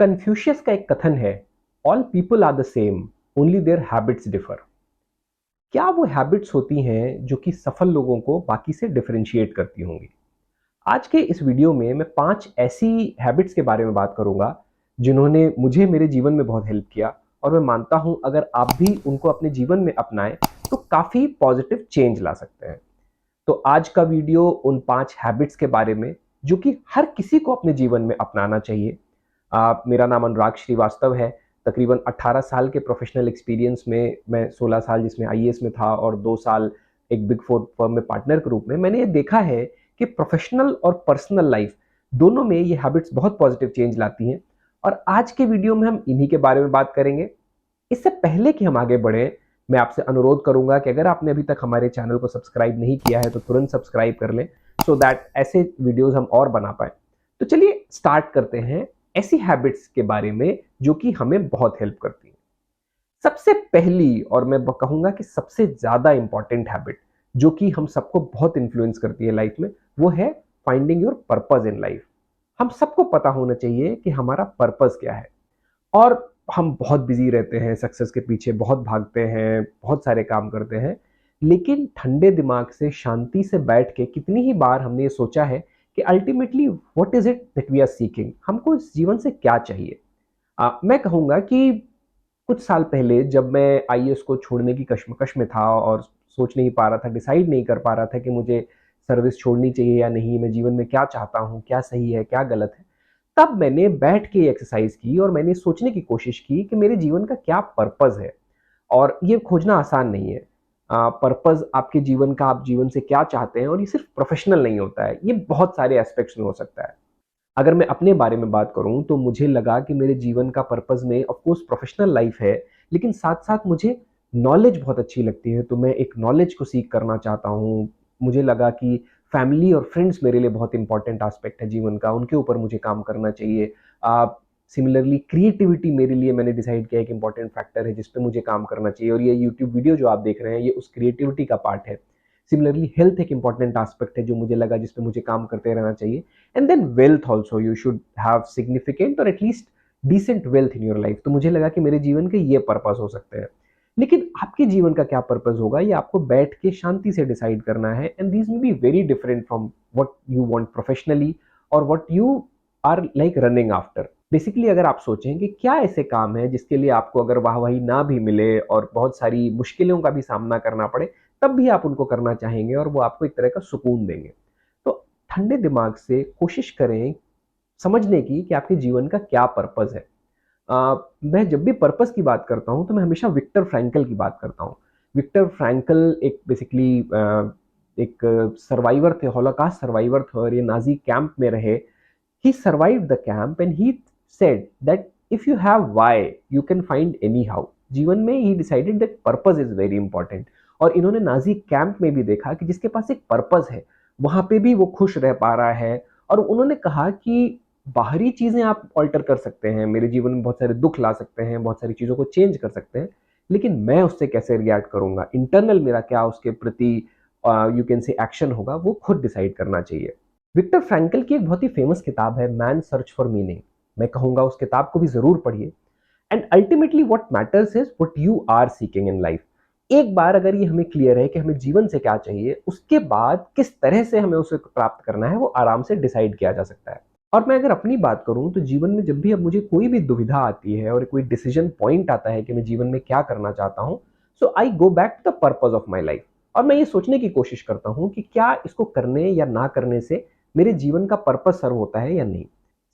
Confucius का एक कथन है, all people are the same, only their habits differ. क्या वो हैबिट्स होती हैं जो कि सफल लोगों को बाकी से डिफरेंशिएट करती होंगी? आज के इस वीडियो में मैं 5 ऐसी हैबिट्स के बारे में बात करूंगा जिन्होंने मुझे मेरे जीवन में बहुत हेल्प किया, और मैं मानता हूं अगर आप भी उनको अपने जीवन में अपनाएं तो काफ़ी पॉजिटिव चेंज ला सकते हैं। तो आज का वीडियो उन 5 हैबिट्स के बारे में जो कि हर किसी को अपने जीवन में अपनाना चाहिए। मेरा नाम अनुराग श्रीवास्तव है। तकरीबन 18 साल के प्रोफेशनल एक्सपीरियंस में मैं 16 साल जिसमें आईएएस में था और 2 साल एक बिग फोर फर्म में पार्टनर के रूप में, मैंने ये देखा है कि प्रोफेशनल और पर्सनल लाइफ दोनों में ये हैबिट्स बहुत पॉजिटिव चेंज लाती हैं। और आज के वीडियो में हम इन्हीं के बारे में बात करेंगे। इससे पहले कि हम आगे बढ़ें, मैं आपसे अनुरोध करूंगा कि अगर आपने अभी तक हमारे चैनल को सब्सक्राइब नहीं किया है तो तुरंत सब्सक्राइब कर लें, सो दैट ऐसे वीडियोस हम और बना पाए। तो चलिए स्टार्ट करते हैं ऐसी हैबिट्स के बारे में जो कि हमें बहुत हेल्प करती हैं। सबसे पहली और मैं कहूंगा कि सबसे ज्यादा इंपॉर्टेंट हैबिट जो कि हम सबको बहुत इन्फ्लुएंस करती है लाइफ में, वो है finding your purpose in life. हम सबको पता होना चाहिए कि हमारा पर्पस क्या है। और हम बहुत बिजी रहते हैं, सक्सेस के पीछे बहुत भागते हैं, बहुत सारे काम करते हैं, लेकिन ठंडे दिमाग से शांति से बैठ के कितनी ही बार हमने ये सोचा है कि ultimately what is it that we are seeking, हमको इस जीवन से क्या चाहिए। मैं कहूँगा कि कुछ साल पहले जब मैं आईएएस को छोड़ने की कश्मकश में था और सोच नहीं पा रहा था, डिसाइड नहीं कर पा रहा था कि मुझे सर्विस छोड़नी चाहिए या नहीं, मैं जीवन में क्या चाहता हूँ, क्या सही है, क्या गलत है, तब मैंने बैठ के एक्सरसाइज की और मैंने सोचने की कोशिश की कि मेरे जीवन का क्या पर्पस है। और ये खोजना आसान नहीं है। पर्पस आपके जीवन का, आप जीवन से क्या चाहते हैं, और ये सिर्फ प्रोफेशनल नहीं होता है, ये बहुत सारे एस्पेक्ट्स में हो सकता है। अगर मैं अपने बारे में बात करूं तो मुझे लगा कि मेरे जीवन का पर्पस में ऑफ कोर्स प्रोफेशनल लाइफ है, लेकिन साथ साथ मुझे नॉलेज बहुत अच्छी लगती है, तो मैं एक नॉलेज को सीख करना चाहता हूं। मुझे लगा कि फैमिली और फ्रेंड्स मेरे लिए बहुत इंपॉर्टेंट एस्पेक्ट है जीवन का, उनके ऊपर मुझे काम करना चाहिए। सिमिलरली क्रिएटिविटी मेरे लिए, मैंने डिसाइड किया एक इंपॉर्टेंट फैक्टर है जिस पे मुझे काम करना चाहिए, और ये यूट्यूब वीडियो जो आप देख रहे हैं ये उस क्रिएटिविटी का पार्ट है। सिमिलरली हेल्थ एक इंपॉर्टेंट एस्पेक्ट है जो मुझे लगा जिस पे मुझे काम करते रहना चाहिए। And then wealth also, you should have significant और at least decent wealth in your life. तो मुझे लगा कि मेरे जीवन के ये पर्पस हो सकते हैं। लेकिन आपके जीवन का क्या पर्पस होगा ये आपको बैठ के शांति से डिसाइड करना है, and this may be very different from what you want professionally और what you are like running after. Basically अगर आप सोचें कि क्या ऐसे काम है जिसके लिए आपको अगर वाहवाही ना भी मिले और बहुत सारी मुश्किलों का भी सामना करना पड़े, तब भी आप उनको करना चाहेंगे और वो आपको एक तरह का सुकून देंगे। तो ठंडे दिमाग से कोशिश करें समझने की कि आपके जीवन का क्या पर्पस है। मैं जब भी पर्पस की बात करता हूँ तो मैं हमेशा विक्टर फ्रैंकल की बात करता हूँ। विक्टर फ्रैंकल एक बेसिकली एक सर्वाइवर थे, हॉलोकास्ट सर्वाइवर थे, और ये नाजी कैंप में रहे। ही survived the camp and he said that if you have why you can find any how. जीवन में ही decided that purpose is very important. और इन्होंने नाजी कैंप में भी देखा कि जिसके पास एक पर्पस है वहां पे भी वो खुश रह पा रहा है। और उन्होंने कहा कि बाहरी चीजें आप ऑल्टर कर सकते हैं, मेरे जीवन में बहुत सारे दुख ला सकते हैं, बहुत सारी चीजों को चेंज कर सकते हैं, लेकिन मैं उससे कैसे रिएक्ट करूंगा, इंटरनल मेरा क्या उसके प्रति यू कैन से एक्शन होगा, वो खुद डिसाइड करना चाहिए। विक्टर फ्रैंकल की एक बहुत ही फेमस किताब है मैन सर्च फॉर मीनिंग। मैं कहूंगा उस किताब को भी जरूर पढ़िए। And ultimately what matters is what you are seeking in life. एक बार अगर ये हमें क्लियर है कि हमें जीवन से क्या चाहिए, उसके बाद किस तरह से हमें उसे प्राप्त करना है वो आराम से डिसाइड किया जा सकता है। और मैं अगर अपनी बात करूं तो जीवन में जब भी अब मुझे कोई भी दुविधा आती है और कोई डिसीजन पॉइंट आता है कि मैं जीवन में क्या करना चाहता हूं, so I go back to the purpose of my life. और मैं ये सोचने की कोशिश करता हूं कि क्या इसको करने या ना करने से मेरे जीवन का पर्पस सर्व होता है या नहीं।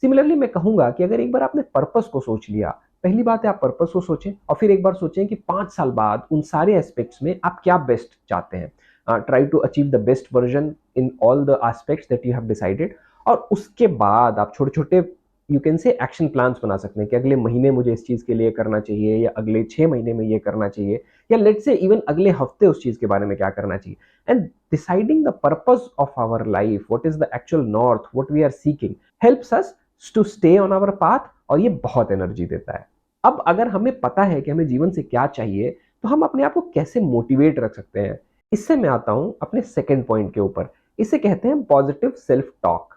सिमिलरली मैं कहूंगा कि अगर एक बार आपने पर्पस को सोच लिया, पहली बात है आप पर्पस को सोचें और फिर एक बार सोचें कि 5 साल बाद उन सारे एस्पेक्ट्स में आप क्या बेस्ट चाहते हैं। Try to achieve the best version in all the aspects that you have decided. और उसके बाद आप छोटे छोटे you can say action plans बना सकते हैं कि अगले महीने मुझे इस चीज के लिए करना चाहिए, या अगले 6 महीने में ये करना चाहिए, या लेट्स से इवन अगले हफ्ते उस चीज के बारे में क्या करना चाहिए। And deciding the purpose of our life, what is the actual north, what we are seeking, helps us to stay on our path, और ये बहुत एनर्जी देता है। अब अगर हमें पता है कि हमें जीवन से क्या चाहिए, तो हम अपने आप को कैसे मोटिवेट रख सकते हैं। इससे मैं आता हूं अपने सेकंड पॉइंट के ऊपर। इसे कहते हैं पॉजिटिव सेल्फ टॉक।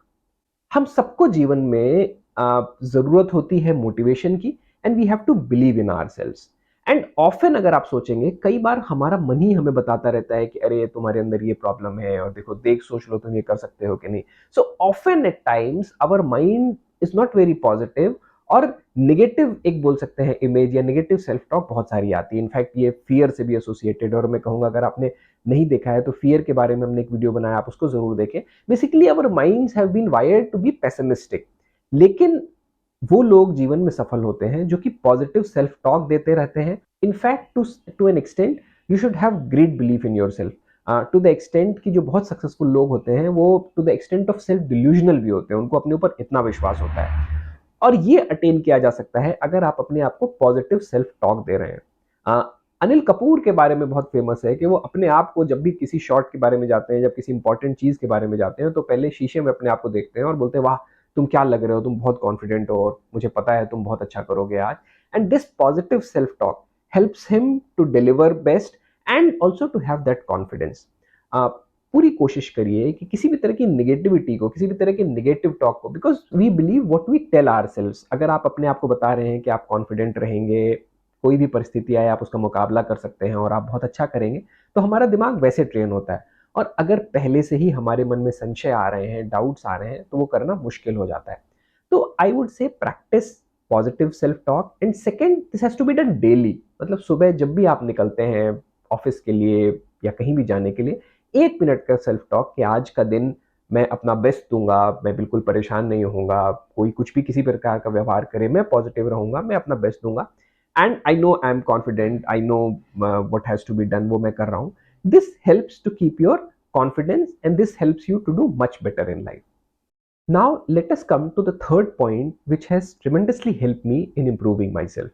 हम सबको जीवन में ज़रूरत होती है मोटिवेशन की, and we have to believe in ourselves. And often अगर आप सोचेंगे, कई बार हमारा मन ही हमें बताता रहता है कि अरे तुम्हारे अंदर ये प्रॉब्लम है और देखो देख सोच लो तुम ये कर सकते हो कि नहीं। So often at times our mind is not very positive, और नेगेटिव एक बोल सकते हैं इमेज या नेगेटिव सेल्फ टॉक बहुत सारी आती है। इनफैक्ट ये फ़ियर से भी एसोसिएटेड है, और मैं कहूँगा अगर आपने नहीं देखा है तो फ़ियर के बारे में हमने एक वीडियो बनाया, आप उसको ज़रूर देखें। Basically our minds have been wired to be pessimistic. लेकिन वो लोग जीवन में सफल होते हैं जो कि पॉजिटिव सेल्फ टॉक देते रहते हैं। In fact to an extent you should have great belief in yourself, to the extent कि जो बहुत सक्सेसफुल लोग होते हैं वो to the extent of self delusional भी होते हैं, उनको अपने ऊपर इतना विश्वास होता है। और ये अटेन किया जा सकता है अगर आप अपने आप को पॉजिटिव सेल्फ टॉक दे रहे हैं। अनिल कपूर के बारे में बहुत फेमस है कि वो अपने आप को जब भी किसी शॉट के बारे में जाते हैं, जब किसी इंपॉर्टेंट चीज के बारे में जाते हैं, तो पहले शीशे में अपने आप को देखते हैं और बोलते हैं वाह तुम क्या लग रहे हो, तुम बहुत कॉन्फिडेंट हो और मुझे पता है तुम बहुत अच्छा करोगे आज। And this positive self talk helps him to deliver best and also to have that confidence. पूरी कोशिश करिए कि किसी भी तरह की नेगेटिविटी को, किसी भी तरह के नेगेटिव टॉक को, because we believe what we tell ourselves. अगर आप अपने आप को बता रहे हैं कि आप कॉन्फिडेंट रहेंगे, कोई भी परिस्थिति आए आप उसका मुकाबला कर सकते हैं और आप बहुत अच्छा करेंगे, तो हमारा दिमाग वैसे ट्रेन होता है। और अगर पहले से ही हमारे मन में संशय आ रहे हैं, डाउट्स आ रहे हैं, तो वो करना मुश्किल हो जाता है। तो I would say practice positive self talk, and second this has to be done daily. मतलब सुबह जब भी आप निकलते हैं ऑफिस के लिए या कहीं भी जाने के लिए, 1 मिनट का सेल्फ टॉक कि आज का दिन मैं अपना बेस्ट दूंगा, मैं बिल्कुल परेशान नहीं होऊंगा, कोई कुछ भी किसी प्रकार का व्यवहार करे मैं पॉजिटिव रहूंगा, मैं अपना बेस्ट दूंगा, and I know I am confident, I know what has to be done, वो मैं कर रहा हूँ। This helps to keep your confidence, and this helps you to do much better in life. Now let us come to the third point which has tremendously helped me in improving myself.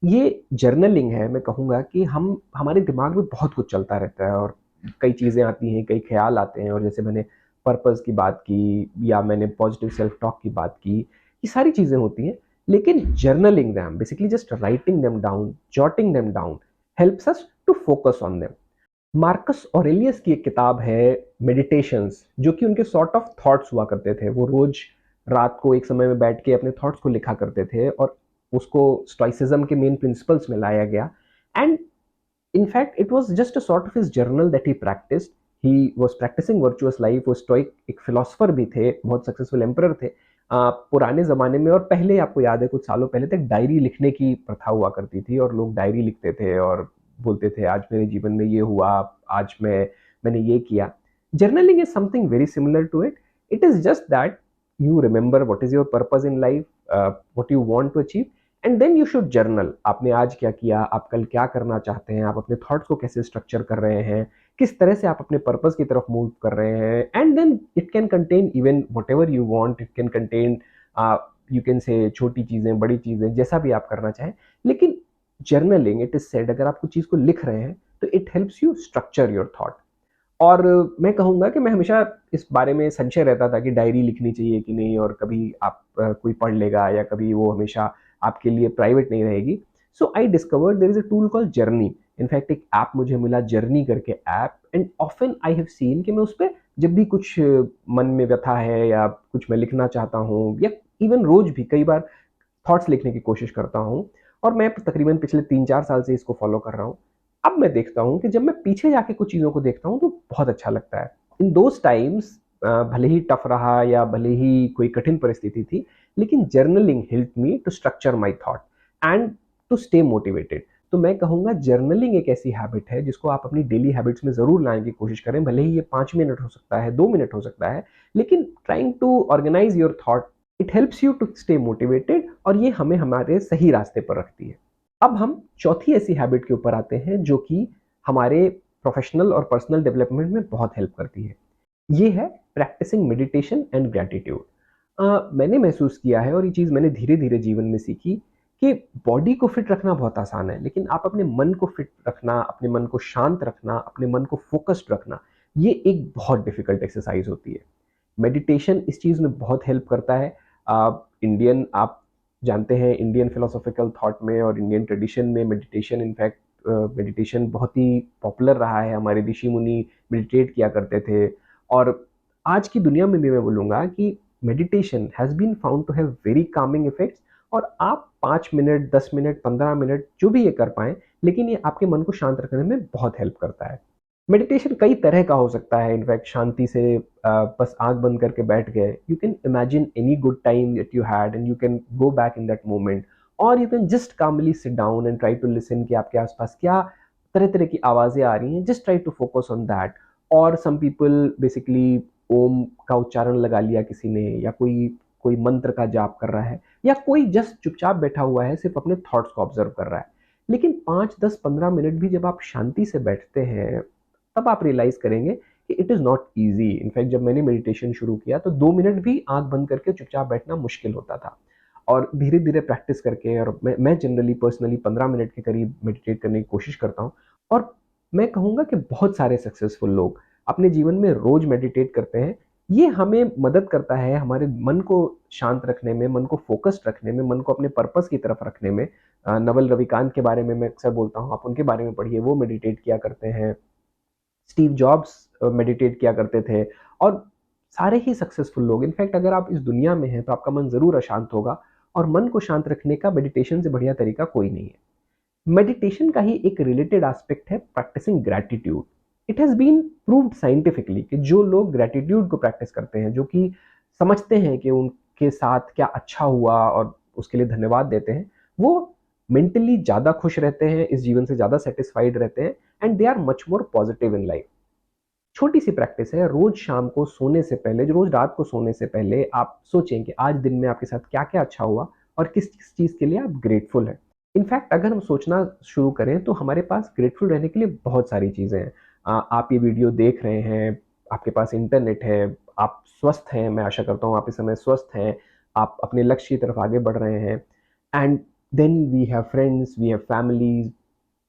ये journaling है। मैं कहूँगा कि हम हमारे दिमाग में बहुत कुछ चलता रहता है और कई चीज़ें आती हैं, कई ख्याल आते हैं, और जैसे मैंने पर्पस की बात की या मैंने पॉजिटिव सेल्फ टॉक की बात की, ये सारी चीज़ें होती हैं। लेकिन journaling them, basically just writing them down, jotting them down, helps us to focus on them. Marcus Aurelius की एक किताब है मेडिटेशंस, जो कि उनके सॉर्ट ऑफ थॉट्स हुआ करते थे। वो रोज रात को एक समय में बैठ के अपने थॉट्स को लिखा करते थे, और उसको स्टोइसिज्म के मेन प्रिंसिपल्स में लाया गया। And in fact it was just a sort of his journal that he practised. He was practising virtuous life. वो स्टोइक एक फिलोसोफर भी थे, बहुत सक्सेसफुल एम्परर थे पुराने ज़माने में। और पहले आपको याद है कुछ सालों पहले तक डायरी लिखने की प्रथा हुआ करती थी, और लोग डायरी लिखते थे और बोलते थे आज मेरे जीवन में ये हुआ, आज मैंने ये किया। Journaling is something very similar to it. It is just that you remember what is your purpose in life, what you want to achieve, and then you should journal. आपने आज क्या किया, आप कल क्या करना चाहते हैं, आप अपने थॉट्स को कैसे स्ट्रक्चर कर रहे हैं, किस तरह से आप अपने पर्पस की तरफ मूव कर रहे हैं। And then it can contain even whatever you want, it can contain you can say छोटी चीज़ें, बड़ी चीज़ें, जैसा भी आप करना चाहें। लेकिन जर्नलिंग, इट इज सेड, अगर आप कुछ चीज़ को लिख रहे हैं तो it helps you structure your thought. और मैं कहूँगा कि मैं हमेशा इस बारे में संशय रहता था कि डायरी लिखनी चाहिए कि नहीं, और कभी आप कोई पढ़ लेगा या कभी वो हमेशा आपके लिए प्राइवेट नहीं रहेगी। So I discovered there is a tool called journey. In fact एक ऐप मुझे मिला, जर्नी करके app, and often I have seen कि मैं उस पर जब भी कुछ मन में व्यथा है या कुछ मैं लिखना चाहता हूँ, या इवन रोज भी कई बार थॉट्स लिखने की कोशिश करता हूँ। और मैं तकरीबन पिछले 3-4 साल से इसको फॉलो कर रहा हूँ। अब मैं देखता हूँ कि जब मैं पीछे जाके कुछ चीज़ों को देखता हूँ तो बहुत अच्छा लगता है। इन दोज टाइम्स भले ही टफ रहा या भले ही कोई कठिन परिस्थिति थी, लेकिन journaling help me to structure my thought and to stay motivated. तो मैं कहूँगा जर्नलिंग एक ऐसी हैबिट है जिसको आप अपनी डेली हैबिट्स में ज़रूर लाने की कोशिश करें। भले ही ये 5 मिनट हो सकता है, 2 मिनट हो सकता है, लेकिन trying to organise your thought, it helps you to stay motivated, और ये हमें हमारे सही रास्ते पर रखती है। अब हम चौथी ऐसी हैबिट के ऊपर आते हैं जो कि हमारे प्रोफेशनल और पर्सनल डेवलपमेंट में बहुत हेल्प करती है। ये है प्रैक्टिसिंग मेडिटेशन एंड ग्रैटिट्यूड। मैंने महसूस किया है, और ये चीज़ मैंने धीरे धीरे जीवन में सीखी, कि बॉडी को फिट रखना बहुत आसान है, लेकिन आप अपने मन को फिट रखना, अपने मन को शांत रखना, अपने मन को फोकस्ड रखना, ये एक बहुत डिफिकल्ट एक्सरसाइज होती है। मेडिटेशन इस चीज़ में बहुत हेल्प करता है। आप जानते हैं इंडियन फिलोसॉफिकल थॉट में और इंडियन ट्रेडिशन में मेडिटेशन, इनफैक्ट मेडिटेशन बहुत ही पॉपुलर रहा है। हमारे ऋषि मुनि मेडिटेट किया करते थे। और आज की दुनिया में भी मैं बोलूँगा कि meditation has been found to have very calming effects, और आप 5 मिनट, 10 मिनट, 15 मिनट जो भी ये कर पाएँ, लेकिन ये आपके मन को शांत रखने में बहुत हेल्प करता है। मेडिटेशन कई तरह का हो सकता है, इनफैक्ट शांति से बस आँख बंद करके बैठ गए। You can imagine any good time that you had and you can go back in that moment, और you can just calmly sit down and try to listen कि आपके आस-पास क्या तरह-तरह की आवाज़ें आ रही हैं, just try to focus on that. और सम पीपल बेसिकली ओम का उच्चारण लगा लिया किसी ने, या कोई कोई मंत्र का जाप कर रहा है, या कोई जस्ट चुपचाप बैठा हुआ है, सिर्फ़ अपने थॉट्स को ऑब्ज़र्व कर रहा है। लेकिन 5, 10, 15 मिनट भी जब आप शांति से बैठते हैं, तब आप रियलाइज़ करेंगे कि it is not easy. In fact जब मैंने मेडिटेशन शुरू किया तो 2 मिनट भी आँख बंद करके चुपचाप बैठना मुश्किल होता था। और धीरे-धीरे प्रैक्टिस करके, और मैं जनरली पर्सनली 15 मिनट के करीब मेडिटेट करने की कोशिश करता हूँ। और मैं कहूँगा कि बहुत सारे सक्सेसफुल लोग अपने जीवन में रोज़ मेडिटेट करते हैं। ये हमें मदद करता है हमारे मन को शांत रखने में, मन को फ़ोकस्ड रखने में, मन को अपने पर्पस की तरफ रखने में। नवल रविकांत के बारे में मैं अक्सर बोलता हूँ, आप उनके बारे में पढ़िए, वो मेडिटेट किया करते हैं। स्टीव जॉब्स मेडिटेट किया करते थे, और सारे ही सक्सेसफुल लोग। इनफैक्ट अगर आप इस दुनिया में हैं तो आपका मन ज़रूर अशांत होगा, और मन को शांत रखने का मेडिटेशन से बढ़िया तरीका कोई नहीं है। मेडिटेशन का ही एक रिलेटेड एस्पेक्ट है practising gratitude. It has been proved scientifically कि जो लोग ग्रैटिट्यूड को प्रैक्टिस करते हैं, जो कि समझते हैं कि उनके साथ क्या अच्छा हुआ और उसके लिए धन्यवाद देते हैं, वो मेंटली ज़्यादा खुश रहते हैं, इस जीवन से ज़्यादा सैटिस्फाइड रहते हैं, and they are much more positive in life. छोटी सी प्रैक्टिस है, रोज शाम को सोने से पहले, रोज रात को सोने से पहले आप सोचें कि आज दिन में आपके साथ क्या-क्या अच्छा हुआ और किस-किस चीज़ के लिए आप ग्रेटफुल हैं। इनफैक्ट अगर हम सोचना शुरू करें तो हमारे पास ग्रेटफुल रहने के लिए बहुत सारी चीज़ें हैं। आप ये वीडियो देख रहे हैं, आपके पास इंटरनेट है, आप स्वस्थ हैं, मैं आशा करता हूँ आप इस समय स्वस्थ हैं, आप अपने लक्ष्य की तरफ आगे बढ़ रहे हैं, and then we have friends, we have families,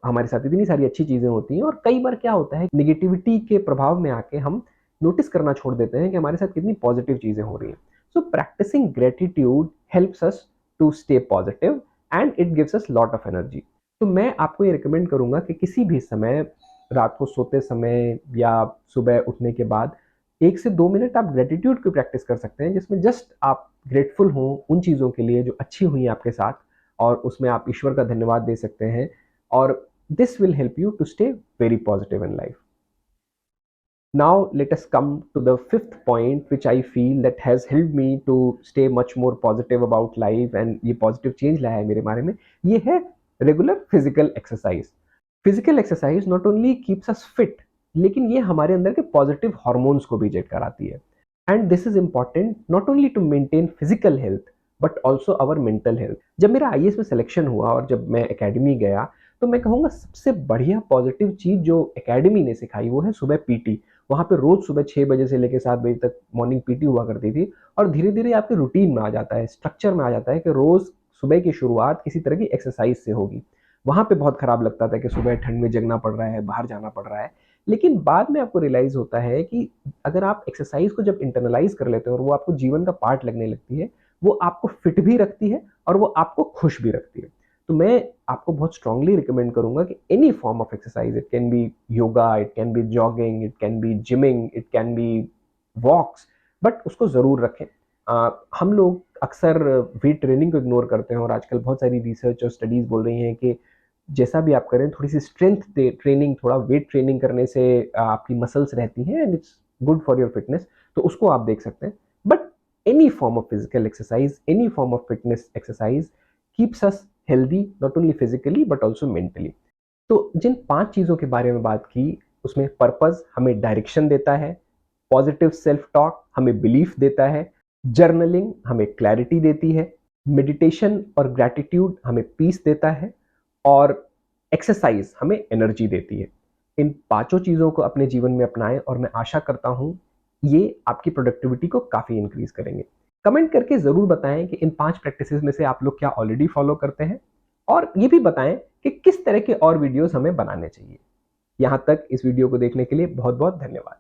हमारे साथ इतनी सारी अच्छी चीज़ें होती हैं। और कई बार क्या होता है, नेगेटिविटी के प्रभाव में आके हम नोटिस करना छोड़ देते हैं कि हमारे साथ कितनी पॉजिटिव चीज़ें हो रही हैं। So practising gratitude helps us to stay positive and it gives us lot of energy. तो मैं आपको ये रिकमेंड करूँगा कि किसी भी समय, रात को सोते समय या सुबह उठने के बाद, 1 से 2 मिनट आप ग्रैटिट्यूड की प्रैक्टिस कर सकते हैं, जिसमें जस्ट आप ग्रेटफुल हों उन चीज़ों के लिए जो अच्छी हुई हैं आपके साथ, और उसमें आप ईश्वर का धन्यवाद दे सकते हैं। और this will help you to stay very positive in life. Now let us come to the fifth point, which I feel that has helped me to stay much more positive about life, and ये positive change लाया है मेरे बारे में, ये है regular physical exercise. Physical exercise not only keeps us fit, लेकिन ये हमारे अंदर के positive hormones को भी जेट कराती है. And this is important not only to maintain physical health but also our mental health. जब मेरा IAS में सिलेक्शन हुआ और जब मैं एकेडमी गया, तो मैं कहूँगा सबसे बढ़िया पॉजिटिव चीज़ जो एकेडमी ने सिखाई वो है सुबह पीटी। वहाँ पे रोज़ सुबह 6 बजे से लेके 7 बजे तक मॉर्निंग पीटी हुआ करती थी, और धीरे-धीरे आपके रूटीन में आ जाता है, स्ट्रक्चर में आ जाता है कि रोज़ सुबह की शुरुआत किसी तरह की एक्सरसाइज से होगी। वहाँ पे बहुत खराब लगता था कि सुबह ठंड में जगना पड़ रहा है, बाहर जाना पड़ रहा है। लेकिन बाद में आपको रियलाइज़ होता है कि अगर आप एक्सरसाइज को जब इंटरनलाइज़ कर लेते हो और वो आपको जीवन का पार्ट लगने लगती है, वो आपको फिट भी रखती है और वो आपको खुश भी रखती है। तो मैं आपको बहुत स्ट्रांगली रिकमेंड करूँगा कि any form of exercise, it can be yoga, it can be jogging, it can be gymming, it can be walks, but उसको ज़रूर रखें। हम लोग अक्सर वेट ट्रेनिंग को इग्नोर करते हैं, और आजकल बहुत सारी रिसर्च और स्टडीज़ बोल रही हैं कि जैसा भी आप करें, थोड़ी सी स्ट्रेंथ ट्रेनिंग, थोड़ा वेट ट्रेनिंग करने से आपकी मसल्स रहती हैं and it's good for your fitness, तो उसको आप देख सकते हैं। But any form of physical exercise, any form of fitness exercise keeps us healthy, not only physically but also mentally. तो जिन 5 चीज़ों के बारे में बात की, उसमें पर्पस हमें डायरेक्शन देता है, पॉजिटिव सेल्फ टॉक हमें बिलीफ देता है, जर्नलिंग हमें क्लैरिटी देती है, मेडिटेशन और ग्रैटिट्यूड हमें पीस देता है, और एक्सरसाइज हमें एनर्जी देती है। इन पाँचों चीज़ों को अपने जीवन में अपनाएं, और मैं आशा करता हूँ ये आपकी प्रोडक्टिविटी को काफ़ी इंक्रीज करेंगे। कमेंट करके ज़रूर बताएं कि इन 5 प्रैक्टिसेस में से आप लोग क्या ऑलरेडी फॉलो करते हैं, और ये भी बताएं कि किस तरह के और वीडियोस हमें बनाने चाहिए। यहाँ तक इस वीडियो को देखने के लिए बहुत बहुत धन्यवाद।